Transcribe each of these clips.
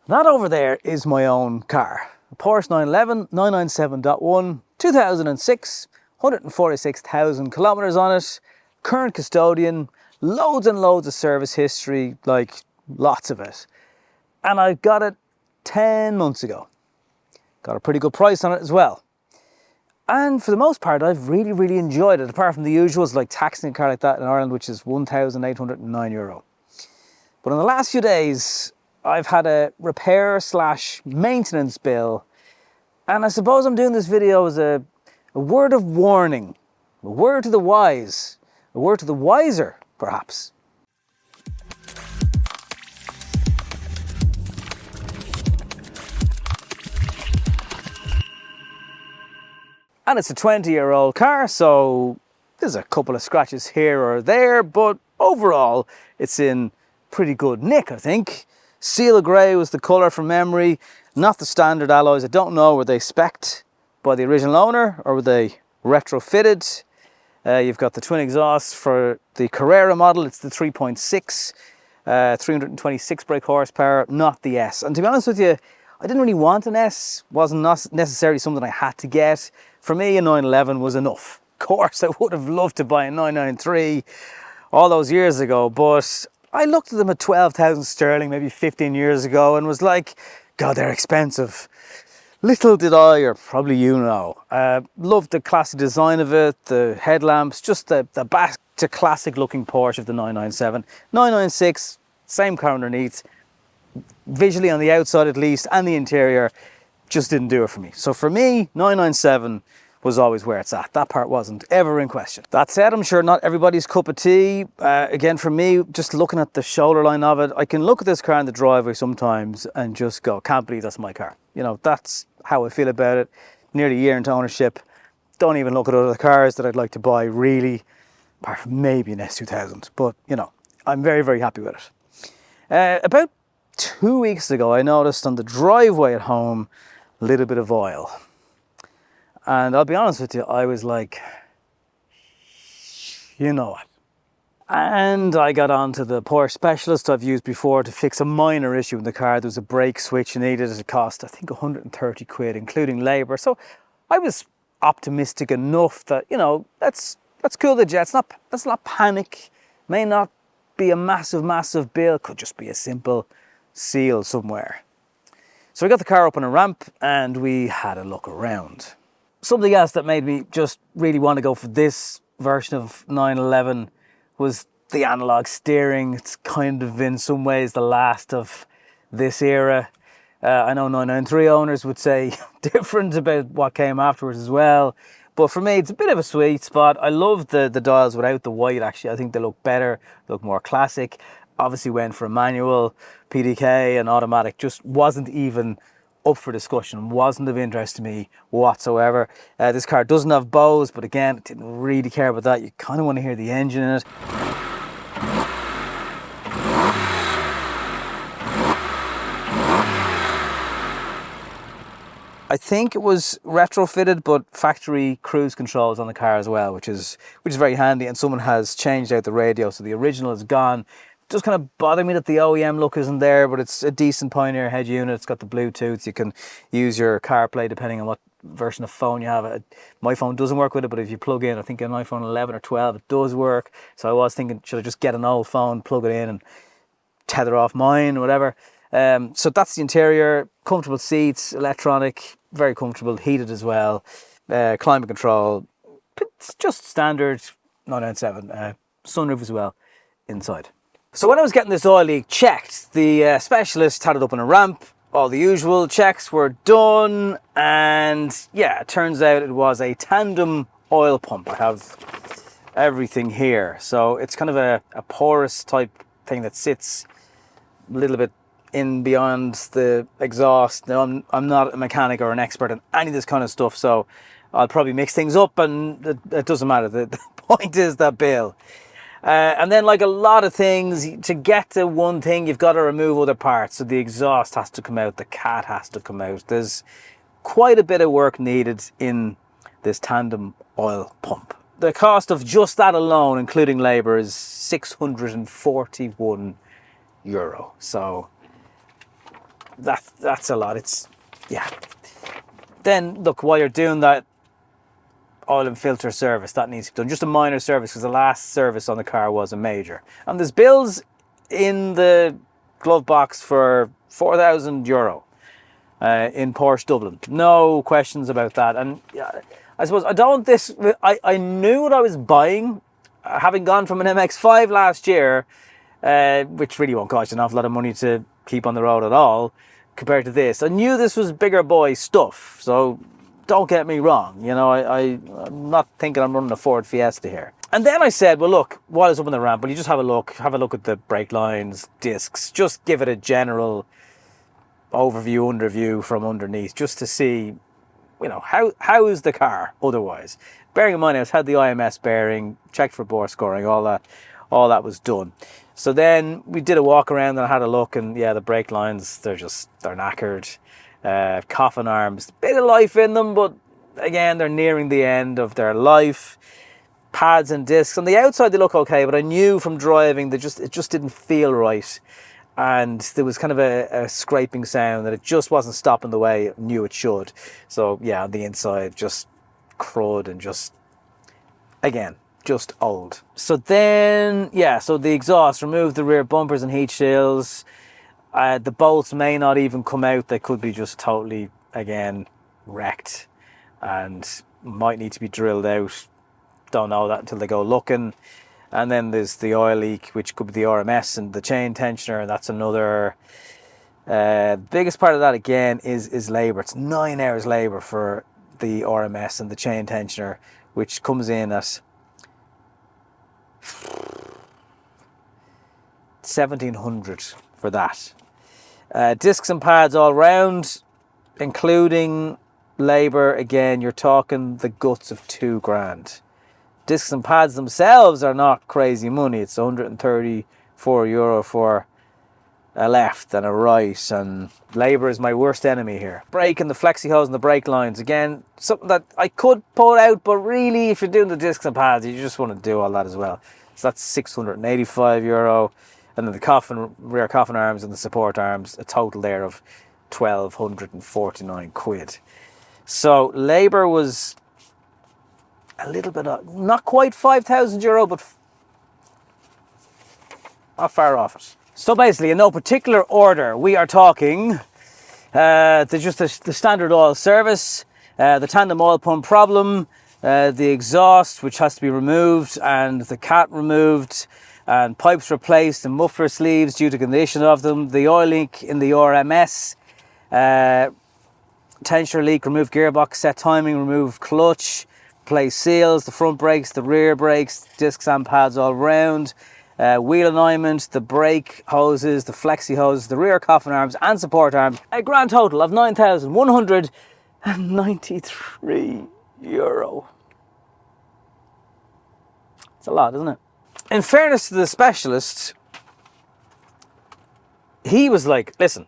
That over there is my own car. A Porsche 911 997.1, 2006, 146,000 kilometers on it, current custodian, loads and loads of service history, like lots of it. And I got it 10 months ago. Got a pretty good price on it as well. And for the most part, I've really enjoyed it, apart from the usuals like taxing a car like that in Ireland, which is €1,809. But in the last few days, I've had a repair / maintenance bill. And I suppose I'm doing this video as a word of warning, a word to the wise, a word to the wiser, perhaps. And it's a 20-year-old car, so there's a couple of scratches here or there, but overall, it's in pretty good nick, I think. Seal grey was the colour from memory, not the standard alloys. I don't know, were they spec'd by the original owner or were they retrofitted? You've got the twin exhausts for the Carrera model. It's the 3.6, 326 brake horsepower, not the S. And to be honest with you, I didn't really want an S. Wasn't necessarily something I had to get. For me, a 911 was enough. Of course, I would have loved to buy a 993 all those years ago, but I looked at them at 12,000 sterling maybe 15 years ago and was like, God, they're expensive. Little did I, or probably you know, loved the classic design of it, the headlamps, just the back to classic looking Porsche of the 997. 996, same car underneath, visually on the outside at least, and the interior, just didn't do it for me. So for me, 997 was always where it's at. That part wasn't ever in question. That said, I'm sure not everybody's cup of tea. Again, for me, just looking at the shoulder line of it, I can look at this car in the driveway sometimes and just go, can't believe that's my car. You know, that's how I feel about it. Nearly a year into ownership. Don't even look at other cars that I'd like to buy, really, apart from maybe an S2000. But, you know, I'm very happy with it. About 2 weeks ago, I noticed on the driveway at home, a little bit of oil. And I'll be honest with you, I was like, you know what? And I got onto the Porsche specialist I've used before to fix a minor issue in the car. There was a brake switch you needed. It cost, I think, 130 quid, including labour. So I was optimistic enough that, you know, let's cool the jets. Let's not panic. May not be a massive bill. Could just be a simple seal somewhere. So we got the car up on a ramp and we had a look around. Something else that made me just really want to go for this version of 911 was the analog steering. It's kind of in some ways the last of this era. I know 993 owners would say different about what came afterwards as well. But for me, it's a bit of a sweet spot. I love the dials without the white, actually. I think they look better, they look more classic. Obviously went for a manual, PDK and automatic, just wasn't even up for discussion, wasn't of interest to me whatsoever. This car doesn't have Bose, but again, didn't really care about that. You kind of want to hear the engine in it. I think it was retrofitted, but factory cruise controls on the car as well, which is very handy. And someone has changed out the radio, so the original is gone. It does kind of bother me that the OEM look isn't there, but it's a decent Pioneer head unit. It's got the Bluetooth. You can use your CarPlay depending on what version of phone you have. My phone doesn't work with it, but if you plug in, I think an iPhone 11 or 12, it does work. So I was thinking, should I just get an old phone, plug it in and tether off mine or whatever. So that's the interior. Comfortable seats, electronic, very comfortable, heated as well. Climate control, it's just standard 997. Sunroof as well inside. So when I was getting this oil leak checked, the specialist had it up on a ramp. All the usual checks were done, and yeah, it turns out it was a tandem oil pump. I have everything here. So it's kind of a porous type thing that sits a little bit in beyond the exhaust. Now, I'm not a mechanic or an expert in any of this kind of stuff, so I'll probably mix things up, and it doesn't matter. The point is that bill. And then, like a lot of things, to get to one thing, you've got to remove other parts. So the exhaust has to come out, the cat has to come out. There's quite a bit of work needed in this tandem oil pump. The cost of just that alone, including labour, is €641. So that's a lot. It's, yeah. Then look, while you're doing that oil and filter service, that needs to be done. Just a minor service, because the last service on the car was a major. And there's bills in the glove box for €4,000 in Porsche Dublin. No questions about that. And I suppose I knew what I was buying, having gone from an MX-5 last year, which really won't cost you an awful lot of money to keep on the road at all, compared to this. I knew this was bigger boy stuff, so don't get me wrong. You know, I'm not thinking I'm running a Ford Fiesta here. And then I said, well, look, while it's up on the ramp, will you just have a look at the brake lines, discs, just give it a general overview, underview from underneath, just to see, you know, how is the car otherwise. Bearing in mind, I had the IMS bearing, checked for bore scoring, all that was done. So then we did a walk around and I had a look, and yeah, the brake lines, they're knackered. Coffin arms, bit of life in them, but again, they're nearing the end of their life. Pads and discs on the outside, they look okay, but I knew from driving it just didn't feel right, and there was kind of a scraping sound that it just wasn't stopping the way it knew it should. So yeah, on the inside, just crud and just old. So then, yeah, so the exhaust, remove the rear bumpers and heat shields. The bolts may not even come out. They could be just totally, again, wrecked and might need to be drilled out. Don't know that until they go looking. And then there's the oil leak, which could be the RMS and the chain tensioner, and that's another. The biggest part of that, again, is labour. It's 9 hours labour for the RMS and the chain tensioner, which comes in at 1,700 for that. Discs and pads all round, including labour, again, you're talking the guts of €2,000. Discs and pads themselves are not crazy money. It's €134 for a left and a right, and labour is my worst enemy here. Brake and the flexi hose and the brake lines, again, something that I could pull out, but really, if you're doing the discs and pads, you just want to do all that as well. So that's €685. And then the rear coffin arms and the support arms, a total there of £1,249. So labour was a little bit, not quite €5,000, but not far off it. So basically, in no particular order, we are talking the standard oil service, the tandem oil pump problem, the exhaust, which has to be removed, and the cat removed, and pipes replaced, and muffler sleeves due to condition of them, the oil leak in the RMS, tensioner leak, remove gearbox, set timing, remove clutch, replace seals, the front brakes, the rear brakes, discs and pads all round, wheel alignment, the brake hoses, the flexi hoses, the rear coffin arms and support arms. A grand total of €9,193. It's a lot, isn't it? In fairness to the specialist, he was like, listen,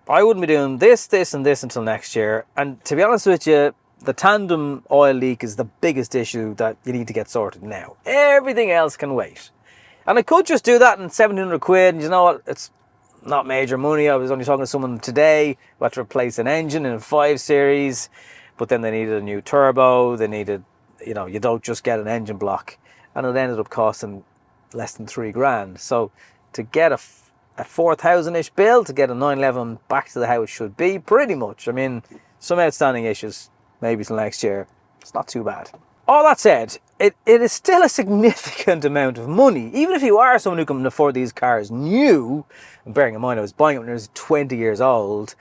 I wouldn't be doing this, this and this until next year. And to be honest with you, the tandem oil leak is the biggest issue that you need to get sorted now. Everything else can wait. And I could just do that in £1,700, and you know what? It's not major money. I was only talking to someone today who had to replace an engine in a 5 Series, but then they needed a new turbo. They needed, you know, you don't just get an engine block. And it ended up costing less than £3,000. So to get a 4,000-ish bill, to get a 911 back to how it should be, pretty much. I mean, some outstanding issues, maybe till next year. It's not too bad. All that said, it is still a significant amount of money. Even if you are someone who can afford these cars new, and bearing in mind I was buying it when I was 20 years old,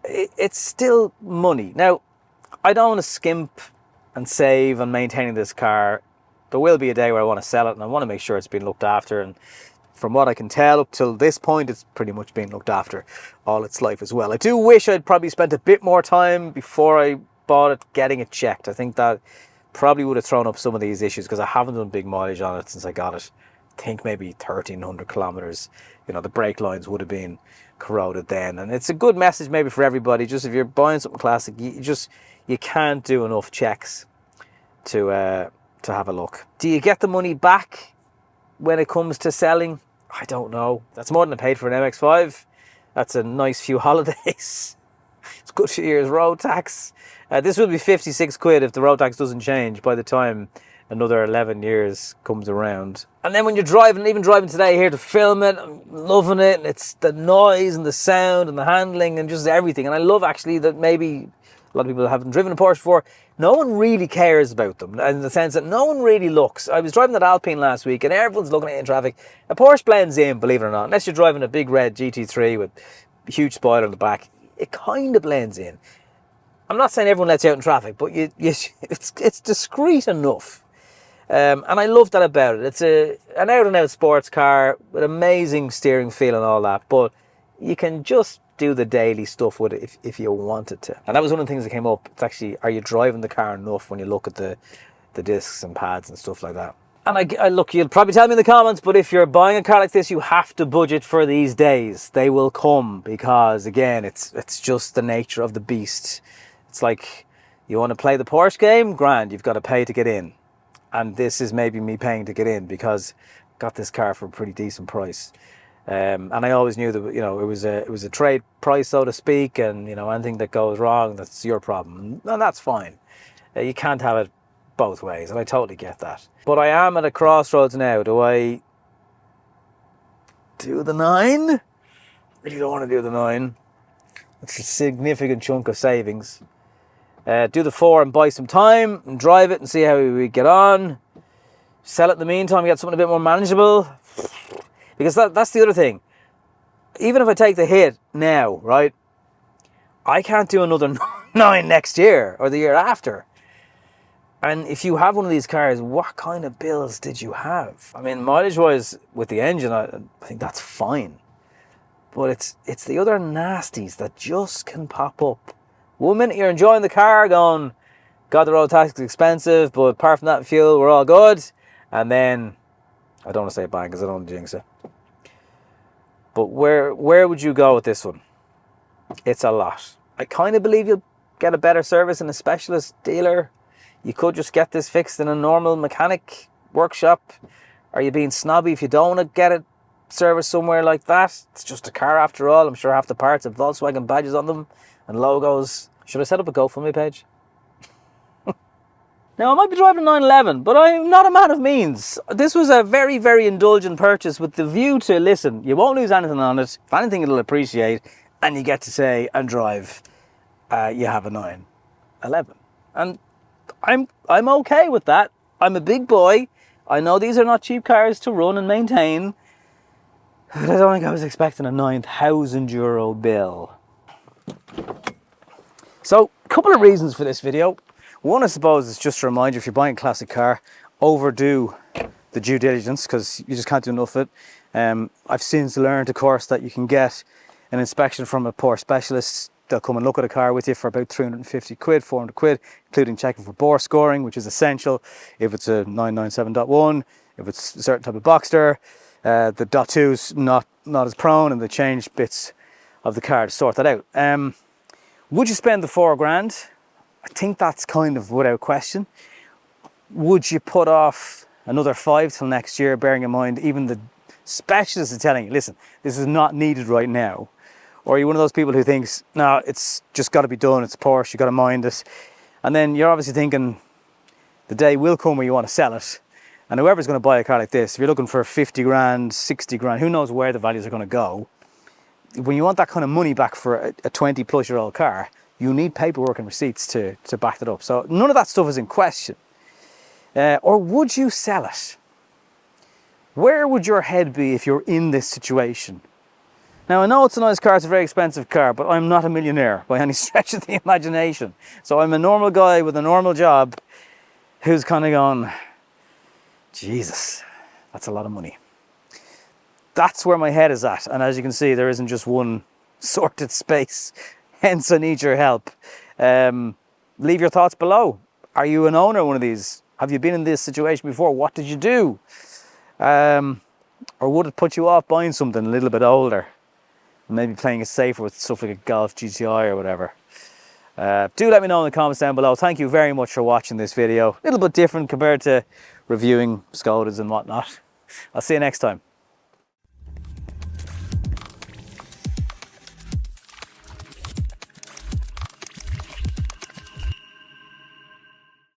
it's still money. Now, I don't want to skimp and save on maintaining this car. There will be a day where I want to sell it, and I want to make sure it's been looked after. And from what I can tell, up till this point, it's pretty much been looked after all its life as well. I do wish I'd probably spent a bit more time before I bought it getting it checked. I think that probably would have thrown up some of these issues, because I haven't done big mileage on it since I got it. I think maybe 1,300 kilometers. You know, the brake lines would have been corroded then. And it's a good message maybe for everybody. Just if you're buying something classic, you can't do enough checks to have a look. Do you get the money back when it comes to selling? I don't know. That's more than I paid for an MX-5. That's a nice few holidays. It's good for years road tax. This will be 56 quid if the road tax doesn't change by the time another 11 years comes around. And then when you're driving, even driving today here to film it, I'm loving it. And it's the noise and the sound and the handling and just everything. And I love actually that maybe a lot of people haven't driven a Porsche before. No one really cares about them in the sense that no one really looks. I was driving that Alpine last week and everyone's looking at it in traffic. A Porsche blends in, believe it or not. Unless you're driving a big red GT3 with a huge spoiler on the back, it kind of blends in. I'm not saying everyone lets you out in traffic, but it's discreet enough. And I love that about it. It's an out-and-out sports car with amazing steering feel and all that, but you can just do the daily stuff with it if you wanted to. And that was one of the things that came up. It's actually, are you driving the car enough when you look at the discs and pads and stuff like that? And I look, you'll probably tell me in the comments, but if you're buying a car like this, you have to budget for these days. They will come because, again, it's just the nature of the beast. It's like, you want to play the Porsche game? Grand, you've got to pay to get in. And this is maybe me paying to get in because I got this car for a pretty decent price. And I always knew that, you know, it was a trade price, so to speak, and, you know, anything that goes wrong, that's your problem. And that's fine. You can't have it both ways, and I totally get that. But I am at a crossroads now. Do I do the 9? Really don't want to do the 9. It's a significant chunk of savings. Do the 4 and buy some time and drive it and see how we get on. Sell it in the meantime, get something a bit more manageable. Because that's the other thing. Even if I take the hit now, right, I can't do another 9 next year or the year after. And if you have one of these cars, what kind of bills did you have? I mean, mileage-wise, with the engine, I think that's fine. But it's the other nasties that just can pop up. 1 minute you're enjoying the car, going, God, the road tax is expensive, but apart from that fuel, we're all good. And then, I don't want to say bang because I don't want to jinx it. But where would you go with this one? It's a lot. I kind of believe you'll get a better service in a specialist dealer. You could just get this fixed in a normal mechanic workshop. Are you being snobby if you don't want to get it serviced somewhere like that? It's just a car after all. I'm sure half the parts have Volkswagen badges on them and logos. Should I set up a GoFundMe page? Now, I might be driving a 911, but I'm not a man of means. This was a very, very indulgent purchase with the view to, listen, you won't lose anything on it. If anything, it'll appreciate. And you get to say and drive, you have a 911. And I'm okay with that. I'm a big boy. I know these are not cheap cars to run and maintain. But I don't think I was expecting a €9,000 bill. So, a couple of reasons for this video. One, I suppose, is just to remind you, if you're buying a classic car, overdo the due diligence because you just can't do enough of it. I've since learned, of course, that you can get an inspection from a Porsche specialist. They'll come and look at a car with you for about 350 quid, 400 quid, including checking for bore scoring, which is essential if it's a 997.1, if it's a certain type of Boxster. The .2 is not as prone, and they change bits of the car to sort that out. Would you spend the £4,000? I think that's kind of without question. Would you put off another 5 till next year, bearing in mind even the specialists are telling you, listen, this is not needed right now? Or are you one of those people who thinks, no, it's just got to be done, it's Porsche, you got to mind it? And then you're obviously thinking the day will come where you want to sell it. And whoever's going to buy a car like this, if you're looking for 50 grand, 60 grand, who knows where the values are going to go. When you want that kind of money back for a 20 plus year old car, you need paperwork and receipts to back that up. So none of that stuff is in question. Or would you sell it? Where would your head be if you're in this situation? Now, I know it's a nice car, it's a very expensive car, but I'm not a millionaire by any stretch of the imagination. So I'm a normal guy with a normal job who's kind of going, Jesus, that's a lot of money. That's where my head is at. And as you can see, there isn't just one sorted space. Hence, I need your help. Leave your thoughts below. Are you an owner of one of these? Have you been in this situation before? What did you do? Or would it put you off buying something a little bit older? Maybe playing it safer with stuff like a Golf GTI or whatever. Do let me know in the comments down below. Thank you very much for watching this video. A little bit different compared to reviewing Skodas and whatnot. I'll see you next time.